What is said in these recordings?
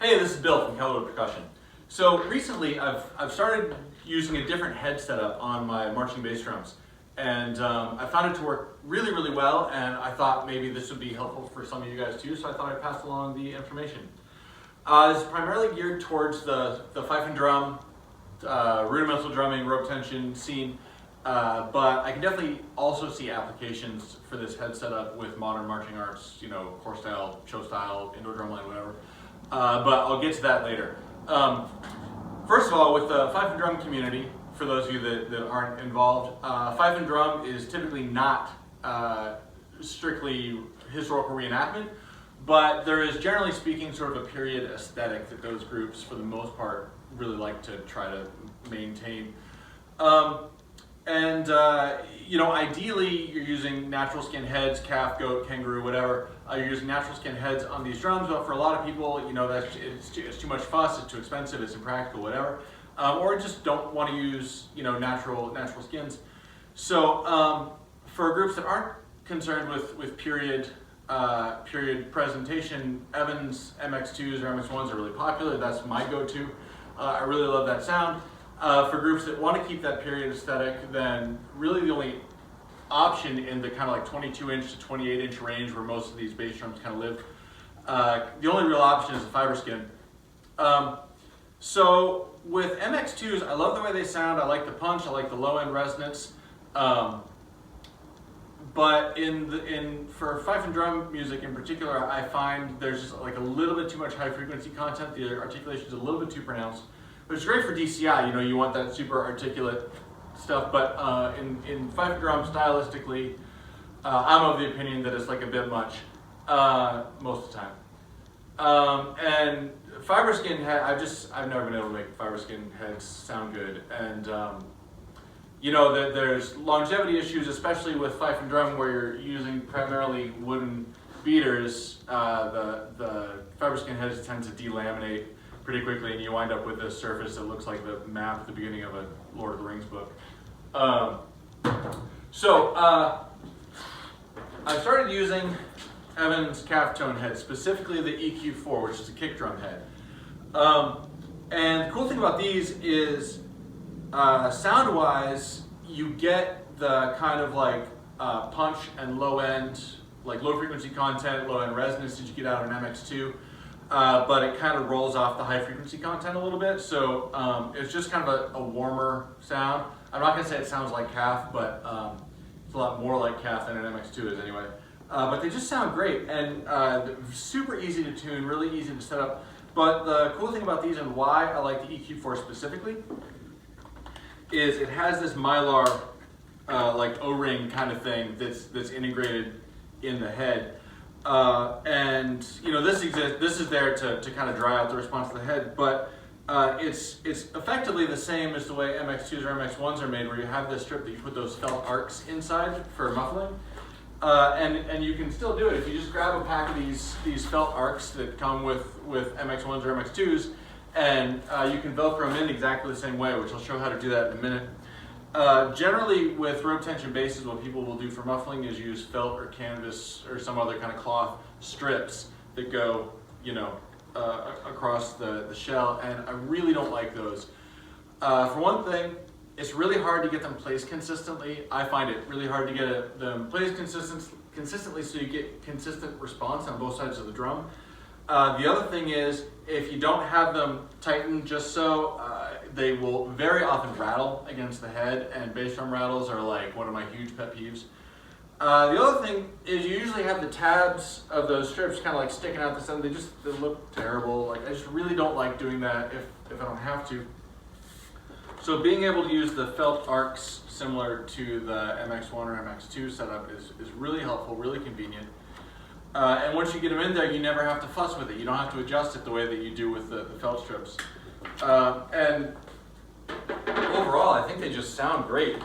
Hey, this is Bill from Calderwood Percussion. So recently I've started using a different head setup on my marching bass drums, and I found it to work really, really well, and I thought maybe this would be helpful for some of you guys too, so I thought I'd pass along the information. This is primarily geared towards the fife and drum, rudimental drumming, rope tension scene, but I can definitely also see applications for this head setup with modern marching arts, you know, corps style, show style, indoor drumline, whatever. But I'll get to that later. First of all, with the fife and drum community, for those of you that aren't involved, fife and drum is typically not strictly historical reenactment, but there is, generally speaking, sort of a period aesthetic that those groups, for the most part, really like to try to maintain. You know, ideally, you're using natural skin heads, calf, goat, kangaroo, whatever. You're using natural skin heads on these drums, but for a lot of people, you know, it's too much fuss, it's too expensive, it's impractical, whatever. Or just don't want to use, you know, natural skins. So for groups that aren't concerned with period presentation, Evans MX2s or MX1s are really popular. That's my go-to. I really love that sound. For groups that want to keep that period aesthetic, then really the only option in the kind of like 22-inch to 28-inch range where most of these bass drums kind of live, the only real option is a fiber skin. So with MX2s, I love the way they sound. I like the punch. I like the low-end resonance. But for fife and drum music in particular, I find there's just like a little bit too much high-frequency content. The articulation is a little bit too pronounced. But it's great for DCI, you know, you want that super articulate stuff, but in fife and drum, stylistically, I'm of the opinion that it's like a bit much most of the time. And fiber skin head, I've never been able to make fiber skin heads sound good. And you know, there's longevity issues, especially with fife and drum where you're using primarily wooden beaters. The fiber skin heads tend to delaminate pretty quickly, and you wind up with a surface that looks like the map at the beginning of a Lord of the Rings book. I started using Evans calf tone head, specifically the EQ4, which is a kick drum head. And the cool thing about these is, sound-wise, you get the kind of like punch and low-end, like low-frequency content, low-end resonance that you get out of an MX2. But it kind of rolls off the high frequency content a little bit, so it's just kind of a warmer sound. I'm not going to say it sounds like calf, but it's a lot more like calf than an MX2 is anyway. But they just sound great, and super easy to tune, really easy to set up. But the cool thing about these and why I like the EQ4 specifically is it has this Mylar like O-ring kind of thing that's integrated in the head. And you know, this is there to kind of dry out the response to the head, but it's effectively the same as the way MX2s or MX1s are made, where you have this strip that you put those felt arcs inside for muffling, and you can still do it if you just grab a pack of these felt arcs that come with MX1s or MX2s, and you can Velcro them in exactly the same way, which I'll show how to do that in a minute. Generally, with rope tension basses, what people will do for muffling is use felt or canvas or some other kind of cloth strips that go, you know, across the shell, and I really don't like those. For one thing, it's really hard to get them placed consistently. I find it really hard to get them placed consistently so you get consistent response on both sides of the drum. The other thing is, if you don't have them tightened just so, they will very often rattle against the head, and bass drum rattles are like one of my huge pet peeves. The other thing is you usually have the tabs of those strips kind of like sticking out the center. They look terrible. Like, I just really don't like doing that if I don't have to. So being able to use the felt arcs similar to the MX1 or MX2 setup is really helpful, really convenient. And once you get them in there, you never have to fuss with it. You don't have to adjust it the way that you do with the felt strips. And overall, I think they just sound great.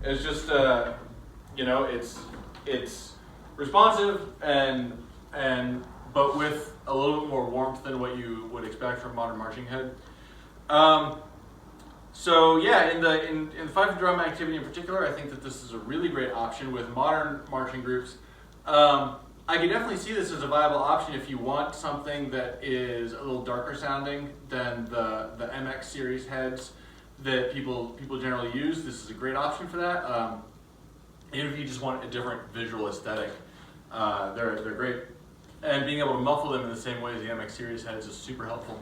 It's just, you know, it's responsive but with a little bit more warmth than what you would expect from a modern marching head. So yeah, in the fife and drum activity in particular, I think that this is a really great option with modern marching groups. I can definitely see this as a viable option if you want something that is a little darker sounding than the MX series heads that people generally use. This is a great option for that. Even if you just want a different visual aesthetic, they're great. And being able to muffle them in the same way as the MX series heads is super helpful.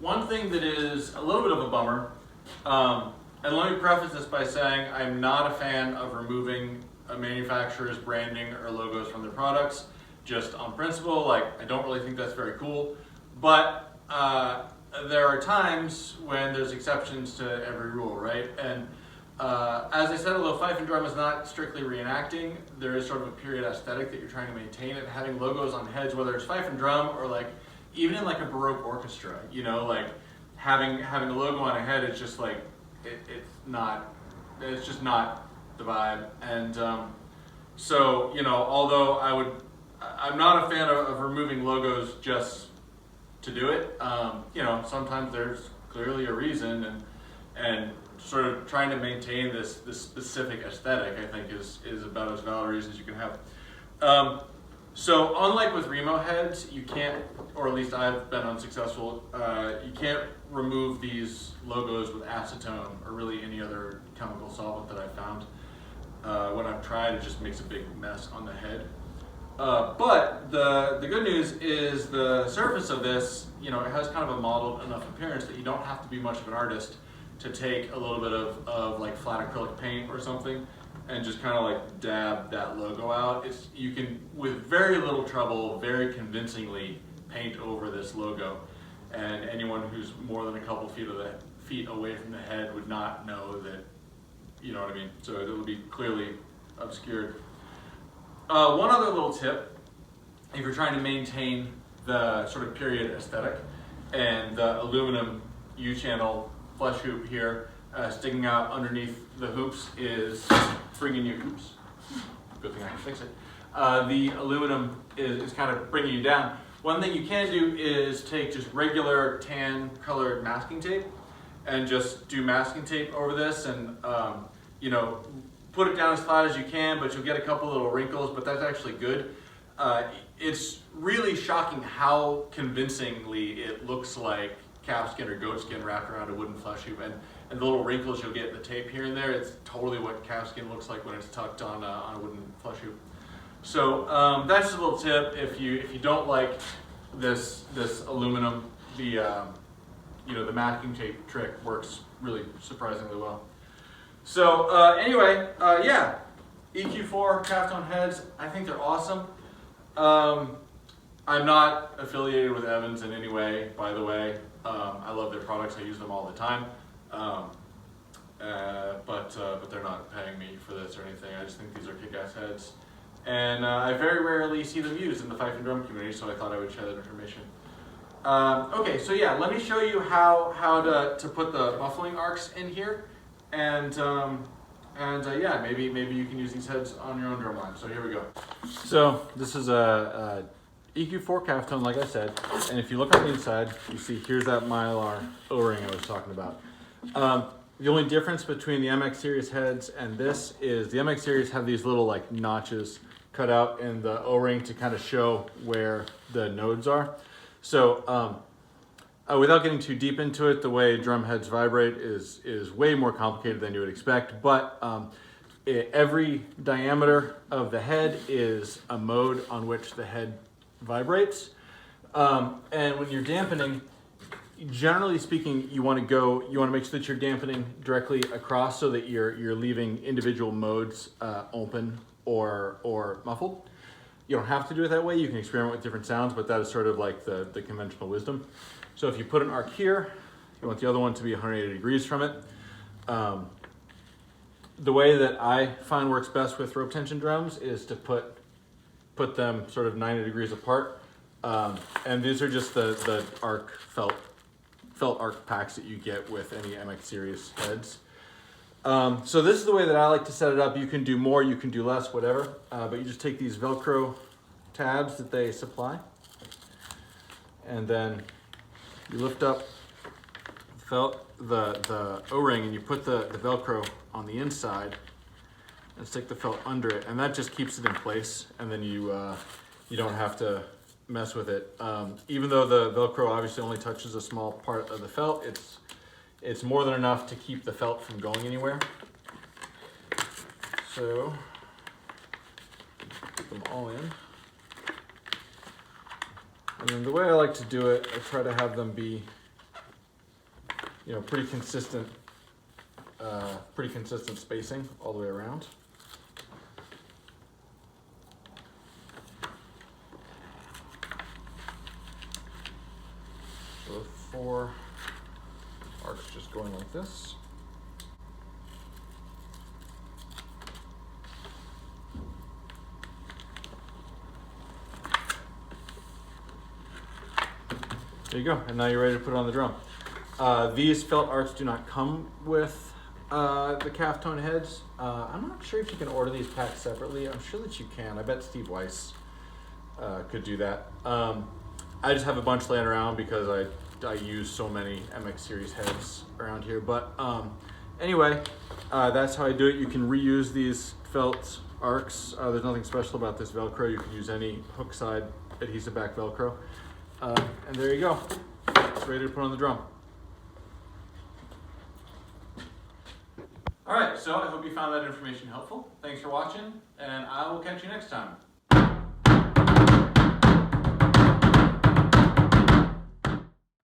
One thing that is a little bit of a bummer, and let me preface this by saying I'm not a fan of removing a manufacturer's branding or logos from their products, just on principle. Like, I don't really think that's very cool. But there are times when there's exceptions to every rule, right? And as I said, although fife and drum is not strictly reenacting, there is sort of a period aesthetic that you're trying to maintain, and having logos on heads, whether it's fife and drum or like even in like a Baroque orchestra, you know, like having a logo on a head is just like it's just not the vibe. And so, you know, although I'm not a fan of removing logos just to do it. You know, sometimes there's clearly a reason, and sort of trying to maintain this specific aesthetic, I think, is about as valid a reason as you can have. So unlike with Remo heads, you can't, or at least I've been unsuccessful, you can't remove these logos with acetone or really any other chemical solvent that I've found. When I've tried, it just makes a big mess on the head. But the good news is the surface of this, you know, it has kind of a modeled enough appearance that you don't have to be much of an artist to take a little bit of like flat acrylic paint or something and just kind of like dab that logo out. You can, with very little trouble, very convincingly paint over this logo, and anyone who's more than a couple feet away from the head would not know that, you know what I mean? So it'll be clearly obscured. One other little tip, if you're trying to maintain the sort of period aesthetic, and the aluminum U-channel flesh hoop here sticking out underneath the hoops is bringing you, oops, good thing I can fix it. The aluminum is kind of bringing you down. One thing you can do is take just regular tan colored masking tape and just do masking tape over this, and you know, put it down as flat as you can, but you'll get a couple little wrinkles, but that's actually good. It's really shocking how convincingly it looks like calfskin or goatskin wrapped around a wooden flesh hoop, and the little wrinkles you'll get in the tape here and there, it's totally what calfskin looks like when it's tucked on a wooden flesh hoop. So that's just a little tip. If you don't like this aluminum, you know, the masking tape trick works really surprisingly well. So anyway, yeah, EQ4 calf-tone heads, I think they're awesome. I'm not affiliated with Evans in any way, by the way. I love their products, I use them all the time. But they're not paying me for this or anything. I just think these are kick-ass heads. And I very rarely see them used in the fife and drum community, so I thought I would share that information. Okay, so yeah, let me show you how to put the muffling arcs in here. And yeah, maybe you can use these heads on your own drum line. So here we go. So this is a EQ4 calf-tone, like I said, and if you look on the inside, you see here's that Mylar O-ring I was talking about. The only difference between the MX series heads and this is the MX series have these little like notches cut out in the O-ring to kind of show where the nodes are. So without getting too deep into it, the way drum heads vibrate is way more complicated than you would expect, but every diameter of the head is a mode on which the head vibrates. And when you're dampening, generally speaking, you want to make sure that you're dampening directly across so that you're leaving individual modes open or muffled. You don't have to do it that way. You can experiment with different sounds, but that is sort of like the conventional wisdom. So if you put an arc here, you want the other one to be 180 degrees from it. The way that I find works best with rope tension drums is to put them sort of 90 degrees apart. And these are just the arc felt arc packs that you get with any MX series heads. So this is the way that I like to set it up. You can do more, you can do less, whatever. But you just take these Velcro tabs that they supply, and then you lift up the O-ring and you put the Velcro on the inside, and stick the felt under it, and that just keeps it in place, and then you don't have to mess with it. Even though the Velcro obviously only touches a small part of the felt, it's more than enough to keep the felt from going anywhere. So put them all in. And then the way I like to do it, I try to have them be, you know, pretty consistent spacing all the way around. So the 4 arcs just going like this. There you go, and now you're ready to put it on the drum. These felt arcs do not come with the calf tone heads. I'm not sure if you can order these packed separately. I'm sure that you can. I bet Steve Weiss could do that. I just have a bunch laying around because I use so many MX series heads around here. But anyway, that's how I do it. You can reuse these felt arcs. There's nothing special about this Velcro. You can use any hook side adhesive back Velcro. And there you go. It's ready to put on the drum. All right, so I hope you found that information helpful. Thanks for watching, and I will catch you next time.